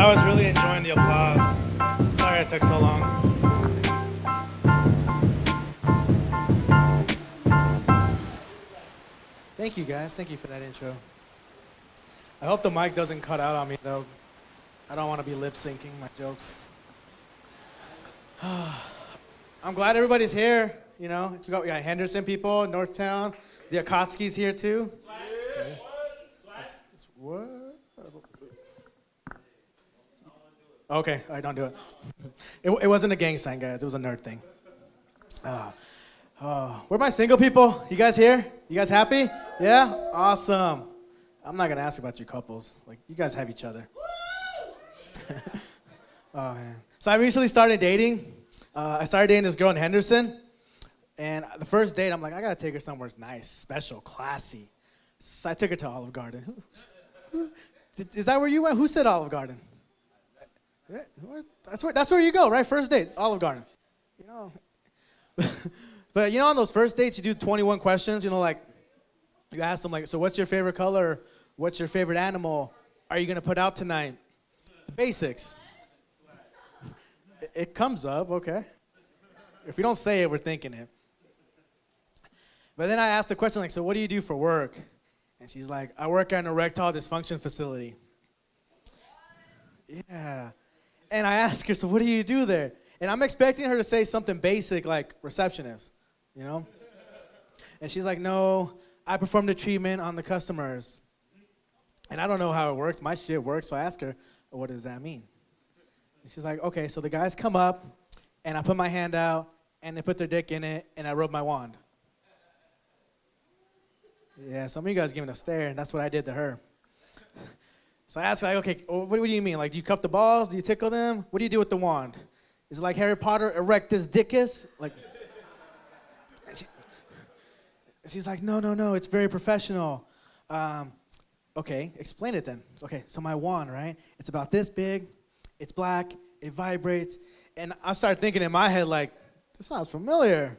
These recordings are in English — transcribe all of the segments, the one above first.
I was really enjoying the applause. Sorry it took so long. Thank you, guys. Thank you for that intro. I hope the mic doesn't cut out on me, though. I don't want to be lip syncing my jokes. I'm glad everybody's here. You know, we got Henderson people, Northtown. The Akatsuki's here too. Okay. What? Okay, all right, don't do it. It wasn't a gang sign, guys. It was a nerd thing. Where are my single people? You guys here? You guys happy? Yeah? Awesome. I'm not going to ask about your couples. Like, you guys have each other. Oh, man. So I recently started dating. I started dating this girl in Henderson. And the first date, I'm like, I got to take her somewhere nice, special, classy. So I took her to Olive Garden. Is that where you went? Who said Olive Garden? That's where you go, right? First date, Olive Garden. You know. But you know, on those first dates, you do 21 questions. You know, like, you ask them, like, so what's your favorite color? What's your favorite animal? Are you going to put out tonight? The basics. It comes up, okay. If we don't say it, we're thinking it. But then I asked the question, like, so what do you do for work? And she's like, I work at an erectile dysfunction facility. Yeah. And I asked her, so what do you do there? And I'm expecting her to say something basic like receptionist, you know? And she's like, no, I perform the treatment on the customers. And I don't know how it works. My shit works. So I ask her, well, what does that mean? And she's like, okay, so the guys come up, and I put my hand out, and they put their dick in it, and I rub my wand. Yeah, some of you guys giving a stare, and that's what I did to her. So I asked her, like, okay, what do you mean? Like, do you cup the balls? Do you tickle them? What do you do with the wand? Is it like Harry Potter, erectus dickus? Like, she's like, no, it's very professional. Okay, explain it then. Okay, so my wand, right? It's about this big. It's black. It vibrates. And I started thinking in my head, like, this sounds familiar.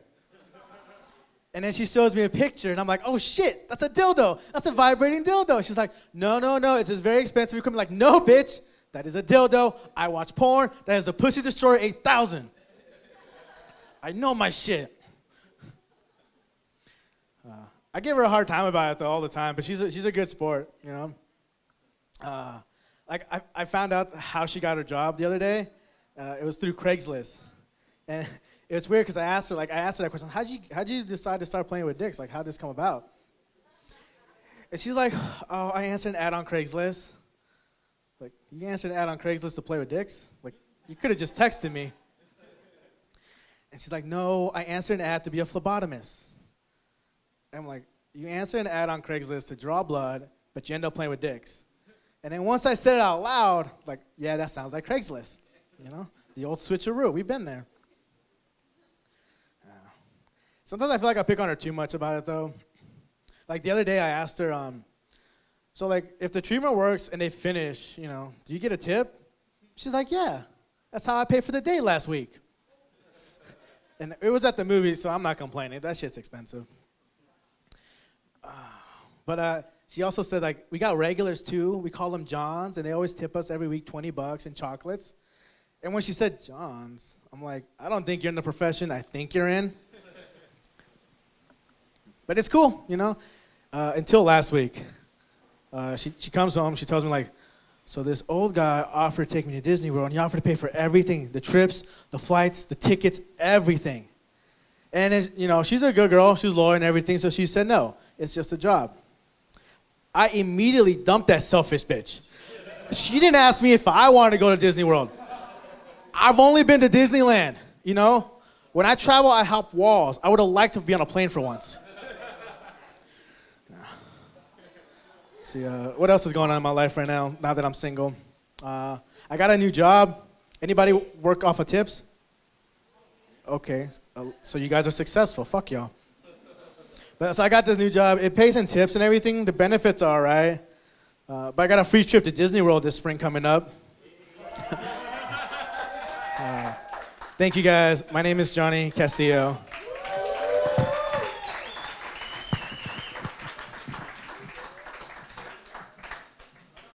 And then she shows me a picture, and I'm like, oh, shit, that's a dildo. That's a vibrating dildo. She's like, no, it's just very expensive. You come like, no, bitch, that is a dildo. I watch porn. That is a Pussy Destroyer 8000. I know my shit. I give her a hard time about it, though, all the time, but she's a good sport, you know. Like, I found out how she got her job the other day. It was through Craigslist. And it's weird because I asked her that question, how'd you decide to start playing with dicks? Like, how'd this come about? And she's like, oh, I answered an ad on Craigslist. Like, you answered an ad on Craigslist to play with dicks? Like, you could have just texted me. And she's like, no, I answered an ad to be a phlebotomist. And I'm like, you answered an ad on Craigslist to draw blood, but you end up playing with dicks. And then once I said it out loud, like, yeah, that sounds like Craigslist. You know, the old switcheroo. We've been there. Sometimes I feel like I pick on her too much about it, though. Like, the other day I asked her, so, like, if the treatment works and they finish, you know, do you get a tip? She's like, yeah. That's how I paid for the date last week. And it was at the movies, so I'm not complaining. That shit's expensive. But she also said, like, we got regulars, too. We call them Johns, and they always tip us every week $20 in chocolates. And when she said Johns, I'm like, I don't think you're in the profession I think you're in. But it's cool, you know, until last week. She comes home, she tells me, like, so this old guy offered to take me to Disney World, and he offered to pay for everything, the trips, the flights, the tickets, everything. And, you know, she's a good girl, she's loyal and everything, so she said no, it's just a job. I immediately dumped that selfish bitch. She didn't ask me if I wanted to go to Disney World. I've only been to Disneyland, you know. When I travel, I hop walls. I would have liked to be on a plane for once. See, what else is going on in my life right now that I'm single? I got a new job. Anybody work off of tips? Okay, so you guys are successful. Fuck y'all. But so I got this new job. It pays in tips and everything. The benefits are all right. But I got a free trip to Disney World this spring coming up. Thank you guys. My name is Johnny Castillo.